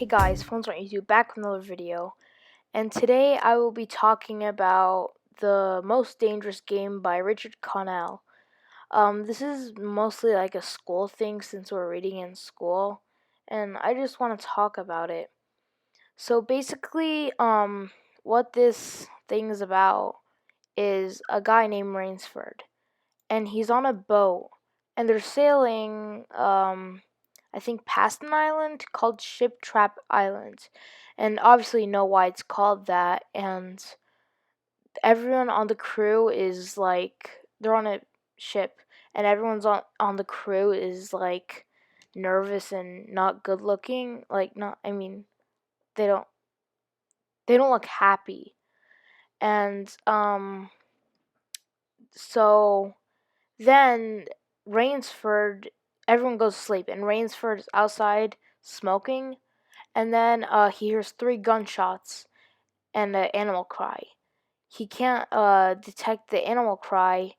Hey guys, Phones on YouTube back with another video, and today I will be talking about The Most Dangerous Game by Richard Connell. This is mostly like a school thing since we're reading in school, and I just want to talk about it. So basically, what this thing is about is a guy named Rainsford, and he's on a boat, and they're sailing, I think past an island called Ship Trap Island. And obviously you know why it's called that, and everyone on the crew is like they're on a ship and everyone's on the crew is like nervous and not good looking. Like not I mean they don't they don't look happy. And so then Rainsford everyone goes to sleep and Rainsford is outside smoking. And then he hears 3 gunshots and an animal cry. He can't detect the animal cry,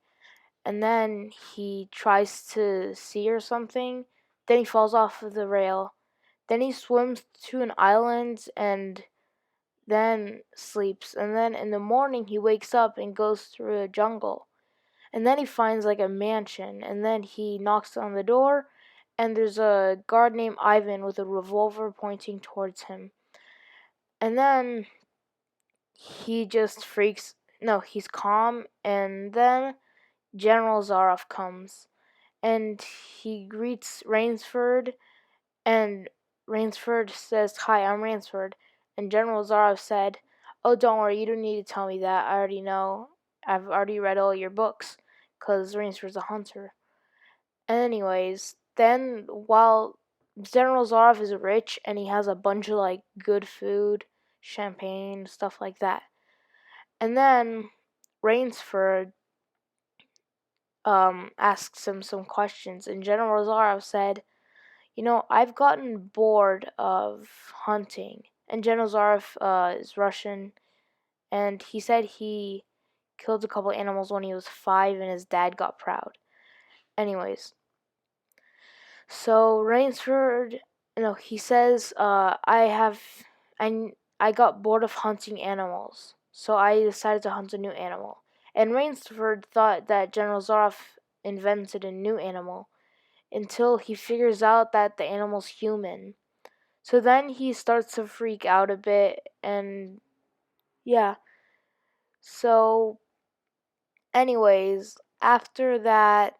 and then he tries to see or something. Then he falls off of the rail. Then he swims to an island and then sleeps. And then in the morning he wakes up and goes through a jungle. And then he finds like a mansion. And then he knocks on the door, and there's a guard named Ivan with a revolver pointing towards him. And then he just freaks. No, he's calm. And then General Zaroff comes and he greets Rainsford. And Rainsford says, "Hi, I'm Rainsford." And General Zaroff said, "Oh, don't worry, you don't need to tell me that. I already know. I've already read all your books, 'cause Rainsford's a hunter." Anyways, then while General Zaroff is rich and he has a bunch of like good food, champagne, stuff like that. And then Rainsford asks him some questions, and General Zaroff said, I've gotten bored of hunting." And General Zaroff is Russian, and he said he killed a couple animals when he was 5 and his dad got proud. Anyways, so Rainsford, he says, I got bored of hunting animals, so I decided to hunt a new animal. And Rainsford thought that General Zaroff invented a new animal until he figures out that the animal's human. So then he starts to freak out a bit, and yeah. So, anyways, after that,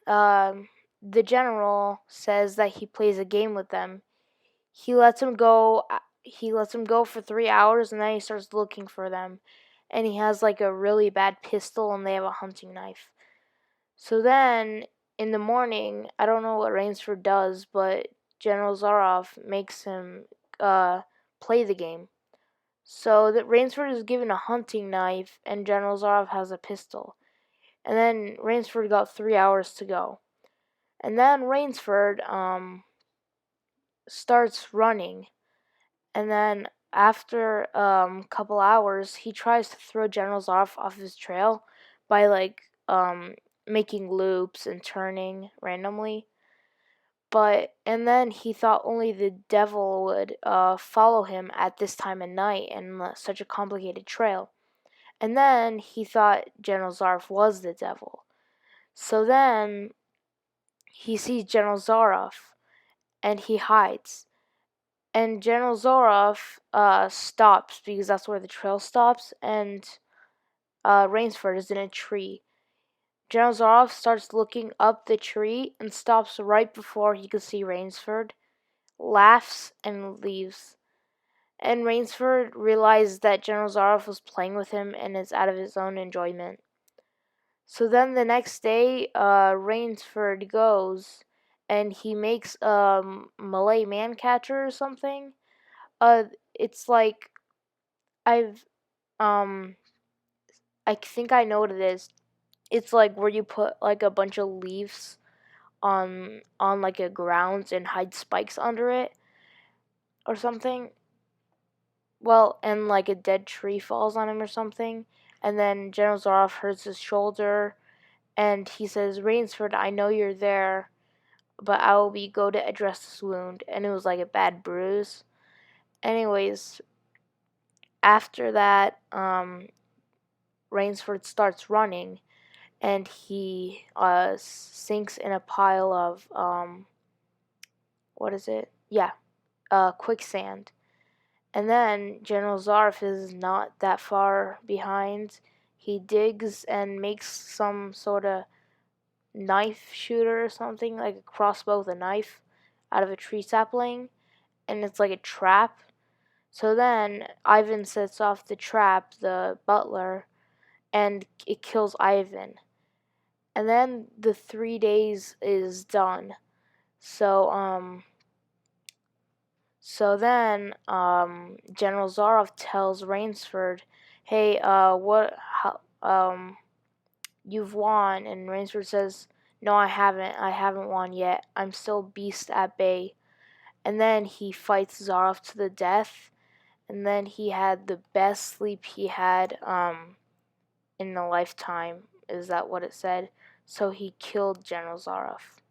the general says that he plays a game with them. He lets him go. He lets him go for 3 hours, and then he starts looking for them. And he has like a really bad pistol, and they have a hunting knife. So then, in the morning, I don't know what Rainsford does, but General Zaroff makes him play the game. So that Rainsford is given a hunting knife, and General Zaroff has a pistol. And then Rainsford got 3 hours to go. And then Rainsford starts running, and then after a couple hours, he tries to throw General Zaroff off his trail by like making loops and turning randomly. And then he thought only the devil would follow him at this time of night and such a complicated trail. And then he thought General Zaroff was the devil. So then he sees General Zaroff and he hides. And General Zaroff stops because that's where the trail stops, and Rainsford is in a tree. General Zaroff starts looking up the tree and stops right before he can see Rainsford, laughs, and leaves. And Rainsford realizes that General Zaroff was playing with him and is out of his own enjoyment. So then the next day, Rainsford goes and he makes a Malay man catcher or something. It's like I've I think I know what it is. It's like where you put like a bunch of leaves on like a ground and hide spikes under it or something. Well, and like a dead tree falls on him or something, and then General Zaroff hurts his shoulder, and he says, "Rainsford, I know you're there, but I will go to address this wound." And it was like a bad bruise. Anyways, after that, Rainsford starts running, and he sinks in a pile of what is it? Yeah, quicksand. And then General Zarf is not that far behind. He digs and makes some sort of knife shooter or something, like a crossbow with a knife, out of a tree sapling, and it's like a trap. So then Ivan sets off the trap, the butler, and it kills Ivan. And then the 3 days is done. So General Zaroff tells Rainsford, "Hey, you've won." And Rainsford says, "No, I haven't. I haven't won yet. I'm still beast at bay." And then he fights Zaroff to the death. And then he had the best sleep he had in a lifetime. Is that what it said? So he killed General Zaroff.